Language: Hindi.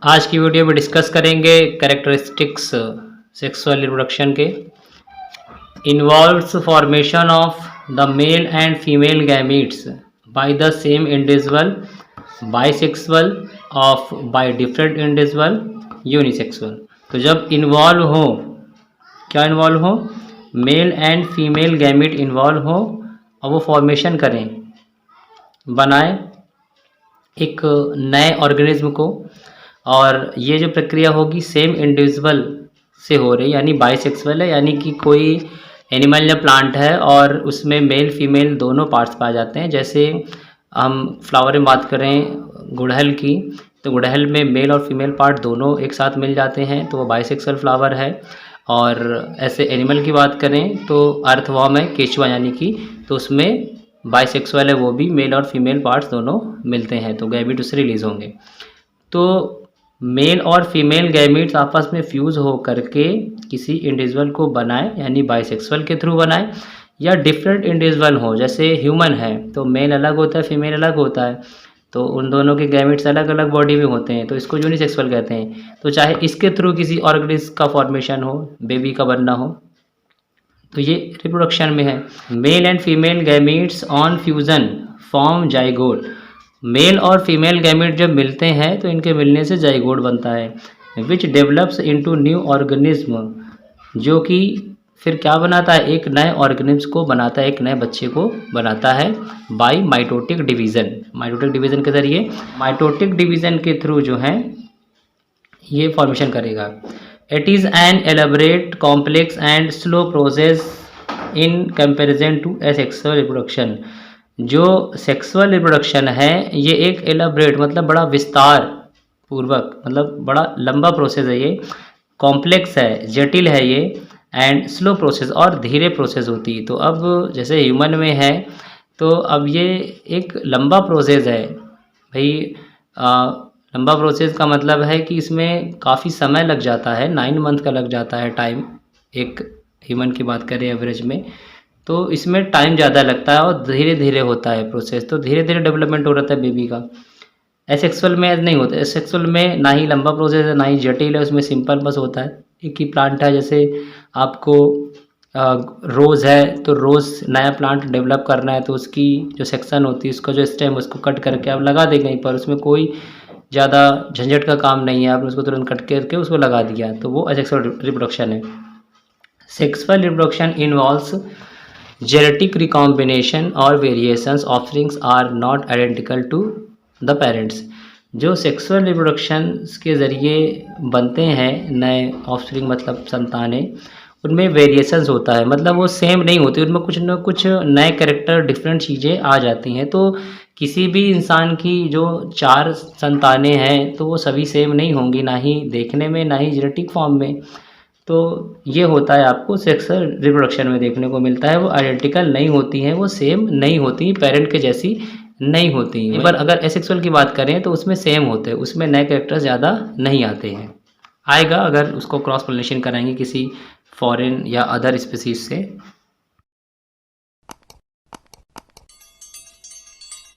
आज की वीडियो में डिस्कस करेंगे कैरेक्टरिस्टिक्स सेक्सुअल रिप्रोडक्शन के। Involves formation of the mail and female gametes by the same individual, bisexual of by different individual, unisexual. तो जब इन्वॉल्व हो, क्या इन्वॉल्व हो, mail and female gamete involve हो और वो फॉर्मेशन करें, बनाए एक नए ऑर्गेनिज्म को, और ये जो प्रक्रिया होगी सेम इंडिविजुअल से हो रही, यानी बाइसेक्सुअल है, यानी कि कोई एनिमल या प्लांट है और उसमें मेल फीमेल दोनों पार्ट्स पाए जाते हैं। जैसे हम फ्लावर में बात करें गुड़हल की, तो गुड़हल में मेल और फीमेल पार्ट दोनों एक साथ मिल जाते हैं, तो वो बाइसेक्सुअल फ्लावर है। और ऐसे एनिमल की बात करें तो अर्थवॉर्म है केचुआ, यानी कि तो उसमें बाइसेक्सुअल है, वो भी मेल और फीमेल पार्ट्स दोनों मिलते हैं, तो गैमीट उससे रिलीज होंगे। तो मेल और फीमेल गैमीट्स आपस में फ्यूज़ हो करके किसी इंडिविजुअल को बनाए, यानी बाइसेक्सुअल के थ्रू बनाए, या डिफरेंट इंडिविजुअल हो, जैसे ह्यूमन है तो मेल अलग होता है फीमेल अलग होता है, तो उन दोनों के गैमीट्स अलग अलग बॉडी में होते हैं, तो इसको यूनिसेक्सुअल कहते हैं। तो चाहे इसके थ्रू किसी ऑर्गेनिज्म का फॉर्मेशन हो, बेबी का बनना हो, तो ये रिप्रोडक्शन में है। Male and female gametes on fusion form zygote. Male और फीमेल गैमेट जब मिलते हैं तो इनके मिलने से जाइगोट बनता है, which develops into new organism, जो कि फिर क्या बनाता है, एक नए ऑर्गेनिज्म को बनाता है, एक नए बच्चे को बनाता है by mitotic division. Mitotic division के जरिए, माइटोटिक डिवीज़न के थ्रू जो है ये फॉर्मेशन करेगा। It is an elaborate complex and slow process in comparison to asexual reproduction. जो सेक्सुअल रिप्रोडक्शन है ये एक एलाबरेट मतलब बड़ा विस्तार पूर्वक, मतलब बड़ा लंबा प्रोसेस है, ये कॉम्प्लेक्स है, जटिल है ये, एंड स्लो प्रोसेस और धीरे प्रोसेस होती है। तो अब जैसे ह्यूमन में है तो अब ये एक लंबा प्रोसेस है भाई। लंबा प्रोसेस का मतलब है कि इसमें काफ़ी समय लग जाता है, 9 मंथ का लग जाता है टाइम, एक ह्यूमन की बात करें एवरेज में, तो इसमें टाइम ज़्यादा लगता है और धीरे धीरे होता है प्रोसेस, तो धीरे धीरे डेवलपमेंट हो रहा है बेबी का। एसेक्सुअल में नहीं होता, एसेक्सुअल में ना ही लंबा प्रोसेस है ना ही जटिल है, उसमें सिंपल बस होता है। एक ही प्लांट है, जैसे आपको रोज़ है तो रोज़ नया प्लांट डेवलप करना है तो उसकी जो सेक्शन होती है, उसका जो स्टेम उसको कट करके आप लगा देंगे कहीं पर, उसमें कोई ज़्यादा झंझट का काम नहीं है, आपने उसको तुरंत कट करके उसको लगा दिया, तो वो एसेक्सुअल रिप्रोडक्शन है। Sexual reproduction involves genetic recombination और variations offerings are not identical to the parents. जो सेक्सुअल रिप्रोडक्शन के ज़रिए बनते हैं नए ऑफस्प्रिंग मतलब संतानें, उनमें वेरिएशंस होता है, मतलब वो सेम नहीं होती, उनमें कुछ न कुछ नए कैरेक्टर डिफरेंट चीज़ें आ जाती हैं। तो किसी भी इंसान की जो 4 संतानें हैं तो वो सभी सेम नहीं होंगी, ना ही देखने में ना ही जेनेटिक फॉर्म में। तो ये होता है आपको सेक्सुअल रिप्रोडक्शन में देखने को मिलता है, वो आइडेंटिकल नहीं होती हैं, वो सेम नहीं होती, पेरेंट के जैसी नहीं होती हैं। पर अगर एसेक्सुअल की बात करें तो उसमें सेम होते हैं, उसमें नए कैरेक्टर्स ज़्यादा नहीं आते हैं। आएगा अगर उसको क्रॉस पोलिनेशन कराएंगे किसी फॉरेन या अदर स्पीसीज से।